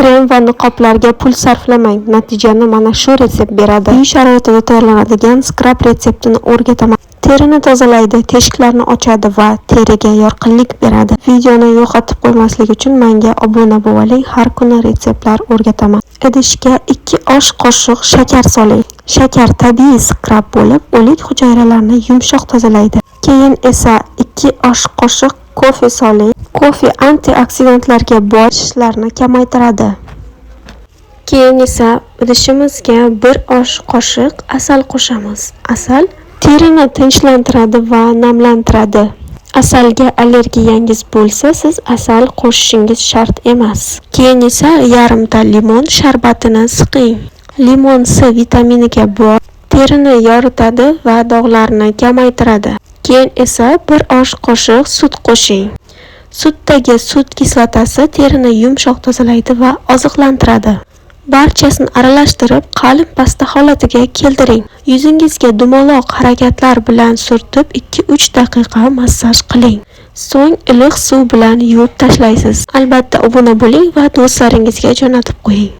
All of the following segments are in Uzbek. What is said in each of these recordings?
Krem va niqoblarga pul sarflamang. Natijani mana shu retsept beradi. Uy sharoitida tayyorlanadigan skrab retseptini o'rgataman. Terini tozalaydi, teshiklarni ochadi va teriga yorqinlik beradi. Videoni yo'qotib qo'ymaslik uchun menga obuna bo'ling. Har kuni retseptlar o'rgataman. Idishga 2 osh qoshiq shakar soling. Shakar tabiiy skrab bo'lib, o'lik hujayralarni yumshoq tozalaydi. Keyin esa 2 osh qoshiq kofe soling. Kofe antioksidantlarga boy, shishlarni kamaytiradi. Keyin esa idishimizga 1 osh qoshiq asal qo'shamiz. Asal terini tinchlantiradi va namlantiradi. Asalga allergiyangiz bo'lsa, siz asal qo'shishingiz shart emas. Keyin esa yarimta limon sharbatini siqing. Limon C vitaminiga boy, terini yoritadi va dog'larni kamaytiradi. Keyin esa 1 osh qoshiq sut qo'shing. Sutdagi sut kislotasi terini yumshoq tozalaydi va oziqlantiradi. Barchasini aralashtirib, qalin pasta holatiga keltiring. Yuzingizga dumaloq harakatlar bilan surtib 2-3 daqiqa massaj qiling. So'ng iliq suv bilan yuvib tashlaysiz. Albatta obuna bo'ling va do'stlaringizga jo'natib qo'ying.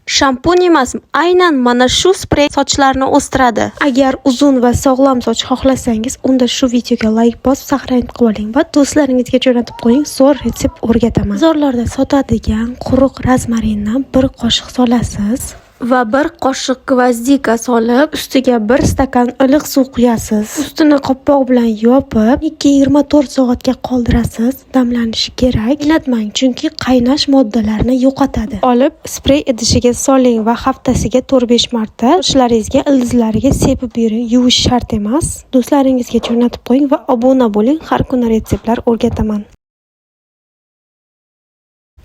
Shampun emas, aynan mana shu sprey sochlarni o'stiradi. Agar uzun va sog'lom soch xohlasangiz, unda shu videoga like bosib saqlanib qoling va do'stlaringizga jo'natib qo'ying. Zo'r retsept o'rgataman. Bozorlarda sotadigan quruq rozmarinni 1 qoshiq solasiz va 1 qoshiq gvazdika solib, ustiga 1 stakan iliq suv quyasiz. Ustini qopqoq bilan yopib, 2-24 soatga qoldirasiz. Damlanishi kerak. Qaynatmang, chunki qaynash moddalarni yo'qotadi. Olib, sprey idishiga soling va haftasiga 4-5 marta sochlaringizga, ildizlariga sepib yuring. Yuvish shart emas. Do'stlaringizga jo'natib qo'ying va obuna bo'ling. Har kuni retseptlar o'rgataman.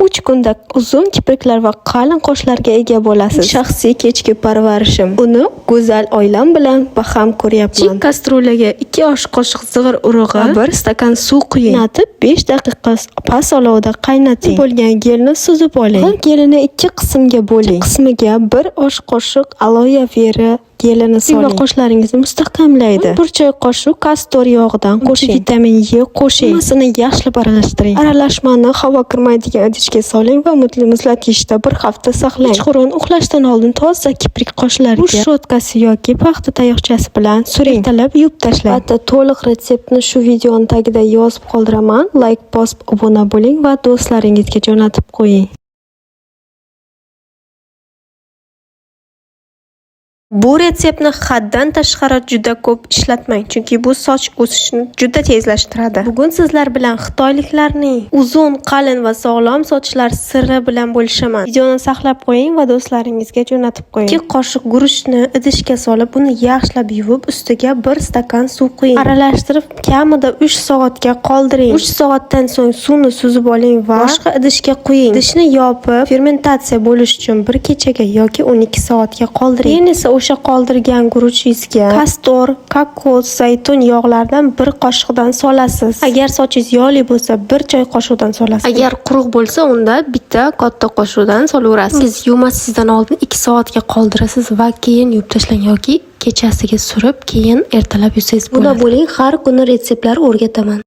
3 kunda uzun kipriklar va qalin qoshlarga ega bo'lasiz. Shaxsiy kechki parvarishim. Uni go'zal oilam bilan baham ko'ryapman. Kichik kastrulaga 2 osh qoshiq zig'ir urug'i va 1 stakan suv quying. Qaynatib 5 daqiqa past olovda qaynating. Bo'lgan gelni suzib oling. Gelini 2 qismga bo'ling. Qismiga 1 osh qoshiq aloe vera gelini soling. Qoshlaringizni mustahkamlaydi. 1 choy qoshiq kastor yog'idan qo'shing. Vitamin E qo'shing. Hammasini yaxshilab aralashtiring. Aralashmani havo kirmaydigan idishga soling va muzlatgichda 1 hafta saqlang. Kechqurun uxlashdan oldin toza kiprik qoshlarga uch shotkasi yoki paxta tayoqchasi bilan suring. Ertalab yuvib tashlang. Albatta to'liq retseptni shu videoning tagida yozib qoldiraman. Like bosib obuna bo'ling va do'stlaringizga jo'natib qo'ying. Bu retseptni haddan tashqari juda ko'p ishlatmang, chunki bu soch o'sishini juda tezlashtiradi. Bugun sizlar bilan xitoyliklarning uzun, qalin va sog'lom sochlar siri bilan bo'lishaman. Videoni saqlab qo'ying va do'stlaringizga jo'natib qo'ying. 2 qoshiq guruchni idishga solib, uni yaxshilab yuvib, ustiga 1 stakan suv quying. Aralashtirib, kamida 3 soatga qoldiring. 3 soatdan so'ng suvni suzib oling va boshqa idishga quying. Idishni yopib, fermentatsiya bo'lish uchun 1 kechaga yoki 12 soatga qoldiring. Keyin esa o'sha qoldirgan guruchingizga kastor, kokos, zaytun yog'laridan 1 qoshiqdan solasiz. Agar sochingiz yog'li bo'lsa 1 choy qoshiqdan solasiz. Agar quruq bo'lsa, unda bitta katta qoshiqdan solaverasiz. Siz yuvmasingizdan oldin 2 soatga qoldirasiz va keyin yuvib tashlang yoki kechasiga surib, keyin ertalab yuvsangiz bo'ladi. Bunda bo'ling, har kuni retseptlar o'rgataman.